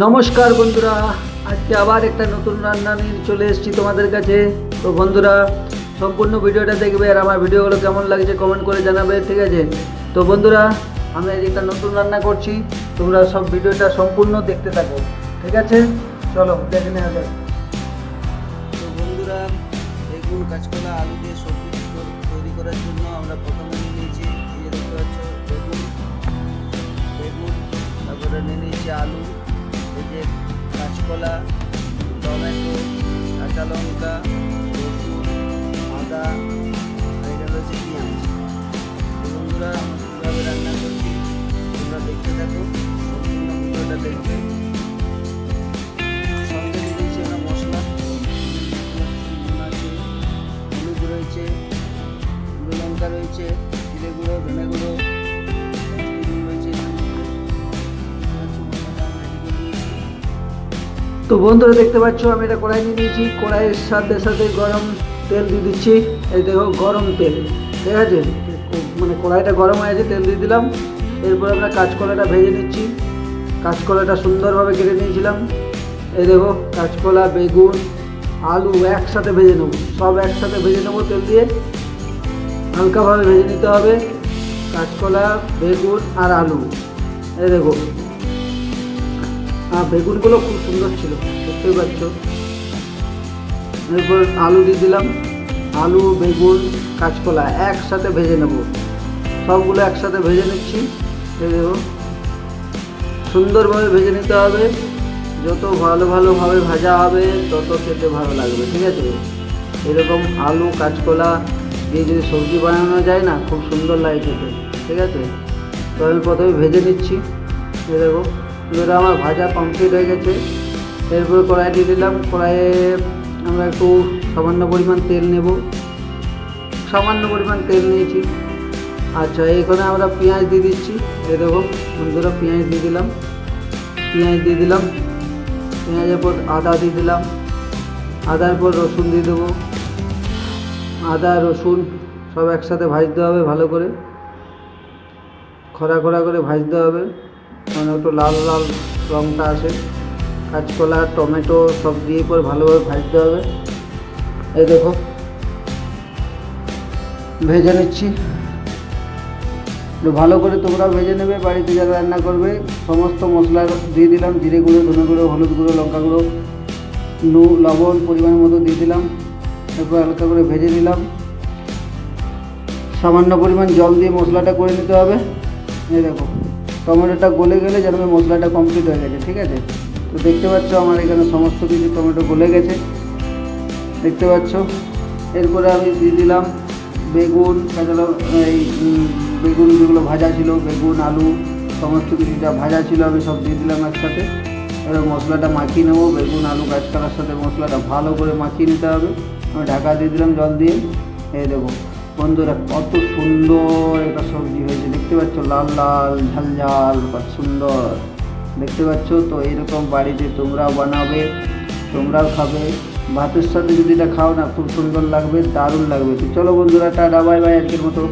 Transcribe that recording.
নমস্কার বন্ধুরা, আজকে আবার একটা নতুন রান্না নিয়ে চলে এসেছি তোমাদের কাছে। তো বন্ধুরা, সম্পূর্ণ ভিডিওটা দেখবে আর আমার ভিডিওগুলো কেমন লাগছে কমেন্ট করে জানাবে, ঠিক আছে? তো বন্ধুরা, আমি আজ একটা নতুন রান্না করছি, তোমরা সব ভিডিওটা সম্পূর্ণ দেখতে থাকো, ঠিক আছে? চলো দেখে নেওয়া যাক। তো বন্ধুরা, বেগুন, কাঁচকলা, আলু দিয়ে সবজি তৈরি করার জন্য আমরা প্রথমে নিয়ে নিয়েছি, এই যে দেখতে পাচ্ছ বেগুন, তারপরে নিয়ে নিয়েছি আলু, এই যে কাঁচকলা, টমেটো, কাঁচা লঙ্কা, রসুন, আদা, আর এটা রয়েছে পেঁয়াজ। তো বন্ধুরা, আমরা কীভাবে রান্না করছি তোমরা দেখতে থাকো, সম্পূর্ণ ভিডিওটা দেখবে। সঙ্গে নিয়ে নিয়েছি আমরা মশলা, হলুদ রয়েছে, গুঁড়ো লঙ্কা রয়েছে, জিরে গুঁড়ো, ধনে গুঁড়ো, রয়েছে। তো বন্ধুরা দেখতে পাচ্ছ, আমি এটা কড়াই নিয়ে নিয়েছি, কড়াইয়ের সাথে সাথে গরম তেল দিয়ে দিচ্ছি। এই দেখো গরম তেল, ঠিক আছে? মানে কড়াইটা গরম হয়ে গেছে, তেল দিয়ে দিলাম। এরপর আমরা কাঁচকলাটা ভেজে নিচ্ছি। কাঁচকলাটা সুন্দরভাবে কেটে নিয়েছিলাম। এই দেখো কাঁচকলা, বেগুন, আলু একসাথে ভেজে নেবো, সব একসাথে ভেজে নেবো তেল দিয়ে। হালকাভাবে ভেজে নিতে হবে কাঁচকলা, বেগুন আর আলু। এই দেখো, আর বেগুনগুলো খুব সুন্দর ছিল, দেখতেই পাচ্ছ। এরপর আলু দিয়ে দিলাম, আলু, বেগুন, কাঁচকলা একসাথে ভেজে নেব, সবগুলো একসাথে ভেজে নিচ্ছি। এই দেখো, সুন্দরভাবে ভেজে নিতে হবে, যত ভালোভাবে ভাজা হবে তত খেতে ভালো লাগবে, ঠিক আছে? এরকম আলু, কাঁচকলা দিয়ে যদি সবজি বানানো যায় না, খুব সুন্দর লাগে খেতে, ঠিক আছে? তো আমি প্রথমে ভেজে নিচ্ছি। এই দেখো, এবার আমার ভাজা কমপ্লিট হয়ে গেছে। এরপর কড়াই দিয়ে দিলাম, কড়াইয়ে আমরা একটু সামান্য পরিমাণ তেল নেব, সামান্য পরিমাণ তেল নিয়েছি। আচ্ছা, এখানে আমরা পেঁয়াজ দিয়ে দিচ্ছি। এই দেখো বন্ধুরা, পেঁয়াজ দিয়ে দিলাম, পেঁয়াজের পর আদা দিয়ে দিলাম, আদার পর রসুন দিয়ে দেবো। আদা রসুন সব একসাথে ভাজতে হবে, ভালো করে খরা করে ভাজতে হবে, মানে একটু লাল লাল রঙটা আসে। কাঁচকলা, টমেটো সব দিয়ে পর ভালোভাবে ভাজতে হবে। এই দেখো ভেজে নিচ্ছি, একটু ভালো করে তোমরাও ভেজে নেবে, বাড়িতে যারা রান্না করবে। সমস্ত মশলা দিয়ে দিলাম, জিরে গুঁড়ো, ধনে গুঁড়ো, হলুদ গুঁড়ো, লঙ্কা গুঁড়ো, লবণ পরিমাণ মতো দিয়ে দিলাম। এরপর হালকা করে ভেজে নিলাম। সামান্য পরিমাণ জল দিয়ে মশলাটা করে নিতে হবে। এই দেখো, টমেটোটা গলে গেলে যেন মশলাটা কমপ্লিট হয়ে গেছে, ঠিক আছে? তো দেখতে পাচ্ছ আমার এখানে সমস্ত কিছু টমেটো গলে গেছে, দেখতে পাচ্ছ। এরপরে আমি দিয়ে দিলাম বেগুন, কাঁচা এই বেগুন যেগুলো ভাজা ছিল, বেগুন, আলু সমস্ত কিছু যা ভাজা ছিল আমি সব দিয়ে দিলাম একসাথে। এবার মশলাটা মাখিয়ে নেবো, বেগুন, আলু, কাঁচকলার সাথে মশলাটা ভালো করে মাখিয়ে নিতে হবে। আমি ঢাকা দিয়ে দিলাম জল দিয়ে। এই দেবো বন্ধুরা, কত সুন্দর একটা সবজি হয়েছে, দেখতে পাচ্ছ, লাল লাল ঝাল ঝাল, কত সুন্দর দেখতে পাচ্ছ। তো এইরকম বাড়িতে তোমরাও বানাবে, তোমরাও খাবে, ভাতের সাথে যদি এটা খাও না খুব সুন্দর লাগবে, দারুণ লাগবে। তো চলো বন্ধুরা, টাটা, বাই বাই, আজকের মতো।